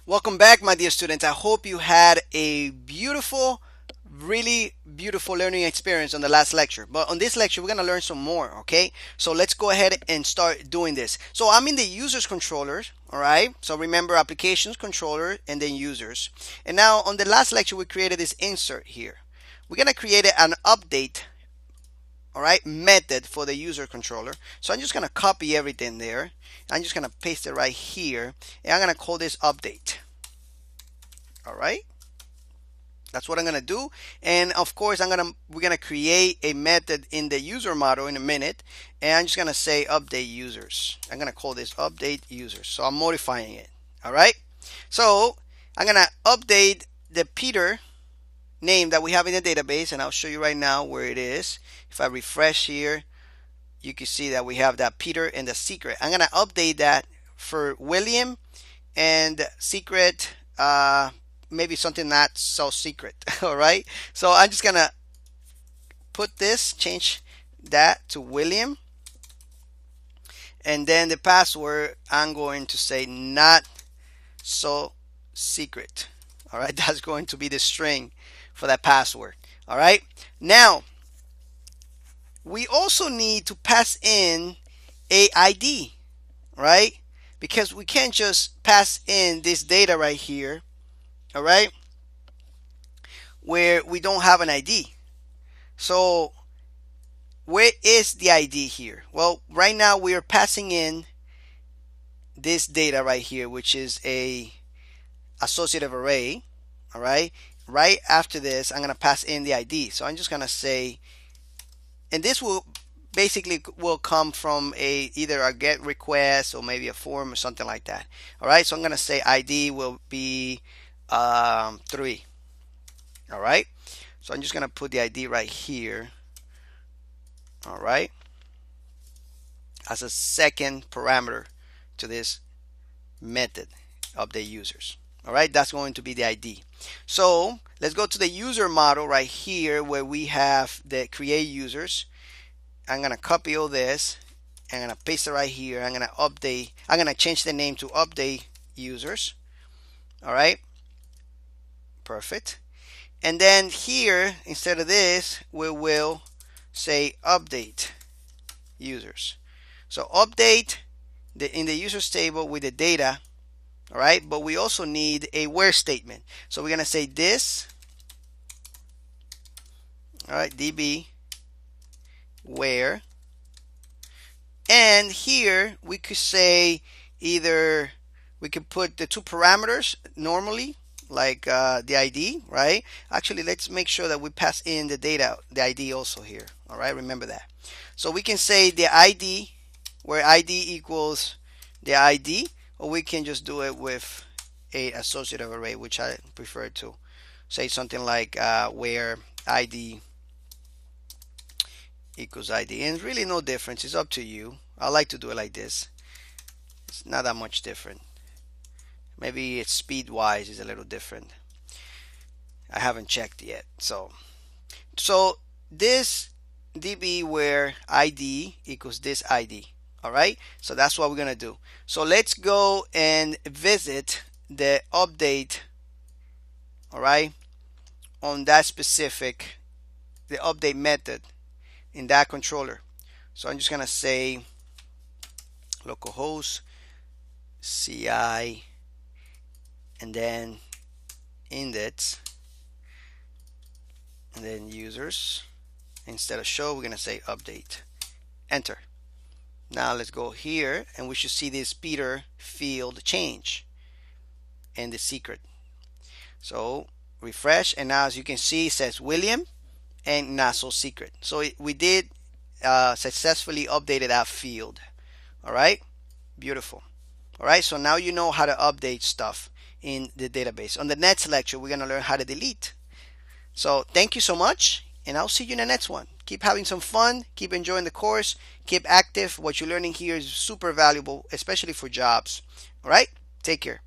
Welcome back, my dear students. I hope you had a beautiful, really beautiful learning experience on the last lecture. But on this lecture, we're going to learn some more, okay? So let's go ahead and start doing this. So I'm in the users controller, all right? So remember applications, controller, and then users. And now on the last lecture, we created this insert here. We're going to create an update, all right, method for the user controller. So I'm just going to copy everything there. I'm just going to paste it right here, and I'm going to call this update. All right, that's what I'm going to do. And of course, we're going to create a method in the user model in a minute, and I'm just going to say update users. I'm going to call this update users. So I'm modifying it. All right, so I'm going to update the Peter name that we have in the database, and I'll show you right now where it is. If I refresh here, you can see that we have that Peter and the secret. I'm going to update that for William and secret, maybe something not so secret. All right, so I'm just gonna change that to William, and then the password I'm going to say not so secret. All right, that's going to be the string for that password. All right, now we also need to pass in a ID, right? Because we can't just pass in this data right here, all right, where we don't have an ID. So where is the ID here? Well, right now we are passing in this data right here, which is a associative array. All right, right after this I'm going to pass in the ID. So I'm just going to say, and this will basically come from either a get request or maybe a form or something like that. All right, so I'm going to say ID will be 3. All right, so I'm just going to put the ID right here. All right, as a second parameter to this method update users. All right, that's going to be the ID. So let's go to the user model right here where we have the create users. I'm going to copy all this. I'm going to paste it right here. I'm going to update. I'm going to change the name to update users. All right, perfect. And then here, instead of this, we will say update users. So update in the users table with the data. All right, but we also need a where statement. So we're going to say this, all right, db where, and here we could say either we could put the two parameters normally, like the ID, right? Actually, let's make sure that we pass in the data, the ID also here. All right, remember that. So we can say the ID, where ID equals the ID, or we can just do it with a associative array, which I prefer to say something like where ID equals ID. And really no difference. It's up to you. I like to do it like this. It's not that much different. Maybe it's speed wise is a little different. I haven't checked yet. So this db where ID equals this ID. All right, so that's what we're gonna do. So let's go and visit the update, all right, on that specific, the update method in that controller. So I'm just gonna say localhost ci and then index and then users. Instead of show, we're gonna say update. Enter. Now let's go here and we should see this Peter field change and the secret. So refresh, and now as you can see it says William and not so secret. So we did successfully updated that field. All right, beautiful. All right, so now you know how to update stuff in the database. On the next lecture, we're going to learn how to delete. So thank you so much, and I'll see you in the next one. Keep having some fun, keep enjoying the course, keep active. What you're learning here is super valuable, especially for jobs. All right, take care.